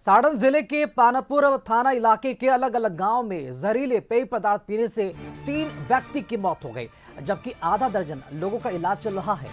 सारण जिले के पानापुर थाना इलाके के अलग अलग गांव में जहरीले पेय पदार्थ पीने से 3 व्यक्ति की मौत हो गई, जबकि आधा दर्जन लोगों का इलाज चल रहा है।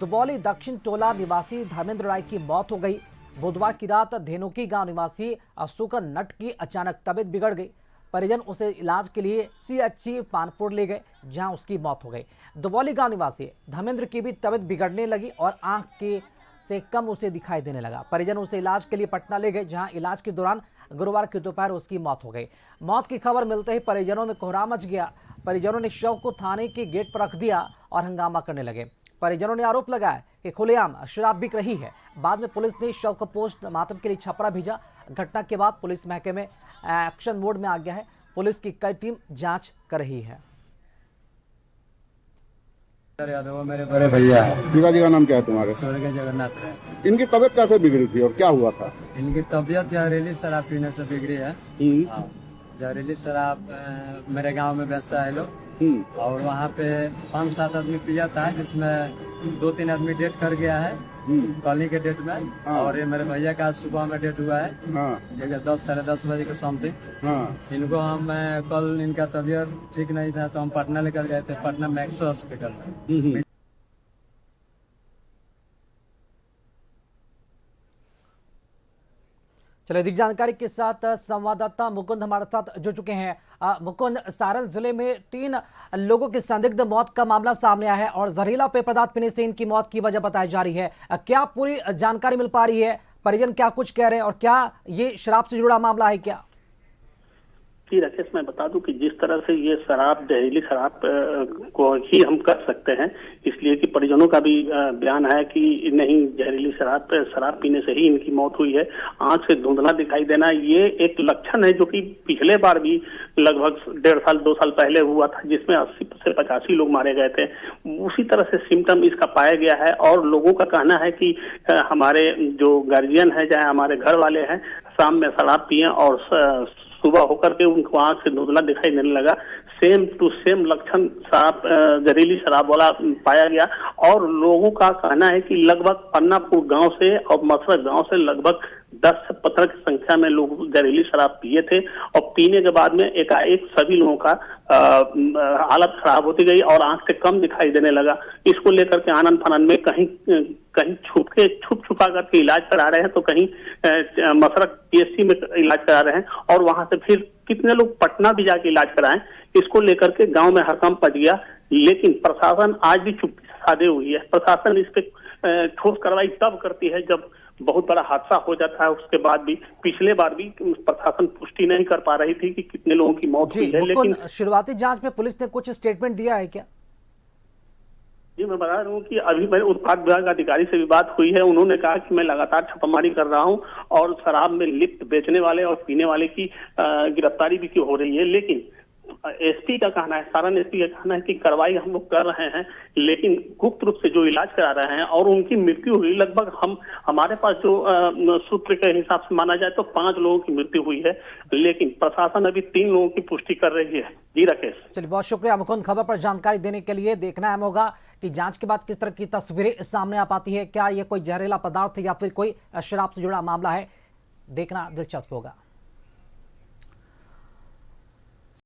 दुबौली दक्षिण टोला निवासी धर्मेंद्र राय की मौत हो गई। बुधवार की रात धेनुकी गांव निवासी सुकन नट की अचानक तबीयत बिगड़ गई। परिजन उसे इलाज के लिए सीएचसी पानपुर ले गए, जहां उसकी मौत हो गई। दुबौली गांव निवासी धर्मेंद्र की भी तबीयत बिगड़ने लगी और आंख के से कम उसे दिखाई देने लगा। परिजन उसे इलाज के लिए पटना ले गए, जहां इलाज के दौरान गुरुवार की दोपहर उसकी मौत हो गई। मौत की खबर मिलते ही परिजनों में कोहराम मच गया। परिजनों ने शव को थाने के गेट पर रख दिया और हंगामा करने लगे। परिजनों ने आरोप लगाया कि खुलेआम शराब बिक रही है। बाद में पुलिस ने शव को पोस्टमार्टम के लिए छपरा भेजा। घटना के बाद पुलिस महकमे एक्शन मोड में आ गया है। पुलिस की कई टीम जांच कर रही है। यादव मेरे बड़े भैया है। पिताजी का नाम क्या है तुम्हारे? स्वर्गीय जगन्नाथ है। इनकी तबीयत कैसे बिगड़ी थी और क्या हुआ था? इनकी तबीयत जहरीली शराब पीने से बिगड़ी है। हाँ, जहरीली शराब मेरे गांव में बेचता है लोग, और वहाँ पे 5-7 आदमी पिया था, जिसमें 2-3 आदमी डेट कर गया है कॉलोनी के डेट में। और ये मेरे भैया का सुबह में डेट हुआ है, 10-10:30 बजे के समथिंग। इनको हम कल इनका तबीयत ठीक नहीं था तो हम पटना लेकर गए थे, पटना मैक्सो हॉस्पिटल में। चलिए, अधिक जानकारी के साथ संवाददाता मुकुंद हमारे साथ जुड़ चुके हैं। मुकुंद, सारण जिले में 3 लोगों की संदिग्ध मौत का मामला सामने आया है और जहरीला पेय पदार्थ पीने से इनकी मौत की वजह बताई जा रही है। क्या पूरी जानकारी मिल पा रही है? परिजन क्या कुछ कह रहे हैं और क्या ये शराब से जुड़ा मामला है क्या? जी राकेश, मैं बता दूं कि जिस तरह से ये शराब, जहरीली शराब को ही हम कर सकते हैं, इसलिए कि परिजनों का भी बयान है कि नहीं, जहरीली शराब पीने से ही इनकी मौत हुई है। आंख से धुंधला दिखाई देना ये एक लक्षण है जो कि पिछले बार भी लगभग 1.5-2 साल पहले हुआ था, जिसमें 80 से 85 लोग मारे गए थे। उसी तरह से सिम्टम इसका पाया गया है और लोगों का कहना है कि हमारे जो गार्जियन है, चाहे हमारे घर वाले हैं, शाम में शराब पिए और सुबह होकर के उनको आंख से धुंधला दिखाई देने लगा। सेम टू सेम लक्षण शराब, जहरीली शराब वाला पाया गया। और लोगों का कहना है कि लगभग पन्नापुर गांव से और मसरत गांव से लगभग 10 से 15 की संख्या में लोग जहरीली शराब पिए थे और पीने के बाद में एकाएक सभी लोगों का हालत खराब होती गई और आंख से कम दिखाई देने लगा। इसको लेकर के आनंद फानंद में कहीं छुप छुपा करके इलाज करा रहे हैं, तो कहीं मसरत पीएचसी में इलाज करा रहे हैं और वहां से फिर कितने लोग पटना भी जाके इलाज कराएं। इसको लेकर के गांव में हड़कंप मच गया, लेकिन प्रशासन आज भी चुप्पी साधे हुई है। प्रशासन इस पे ठोस कार्रवाई तब करती है जब बहुत बड़ा हादसा हो जाता है। उसके बाद भी पिछले बार भी प्रशासन पुष्टि नहीं कर पा रही थी कि कितने लोगों की मौत हुई है। लेकिन शुरुआती जांच में पुलिस ने कुछ स्टेटमेंट दिया है क्या? जी, मैं बता रहा हूँ कि अभी मेरे उत्पाद विभाग अधिकारी से भी बात हुई है। उन्होंने कहा कि मैं लगातार छापामारी कर रहा हूँ और शराब में लिप्त बेचने वाले और पीने वाले की गिरफ्तारी भी हो रही है। लेकिन एसपी का कहना है, सारण एसपी का कहना है कि कार्रवाई हम लोग कर रहे हैं, लेकिन गुप्त रूप से जो इलाज करा रहे हैं और उनकी मृत्यु हुई। लगभग हमारे पास जो सूत्र के हिसाब से माना जाए तो 5 लोगों की मृत्यु हुई है, लेकिन प्रशासन अभी 3 लोगों की पुष्टि कर रही है। जी राकेश। चलिए, बहुत शुक्रिया मुकुंद, खबर पर जानकारी देने के लिए। देखना अहम होगा कि जांच के बाद किस तरह की तस्वीरें सामने आ पाती है। क्या ये कोई जहरीला पदार्थ या फिर कोई शराब से जुड़ा मामला है? देखना दिलचस्प होगा।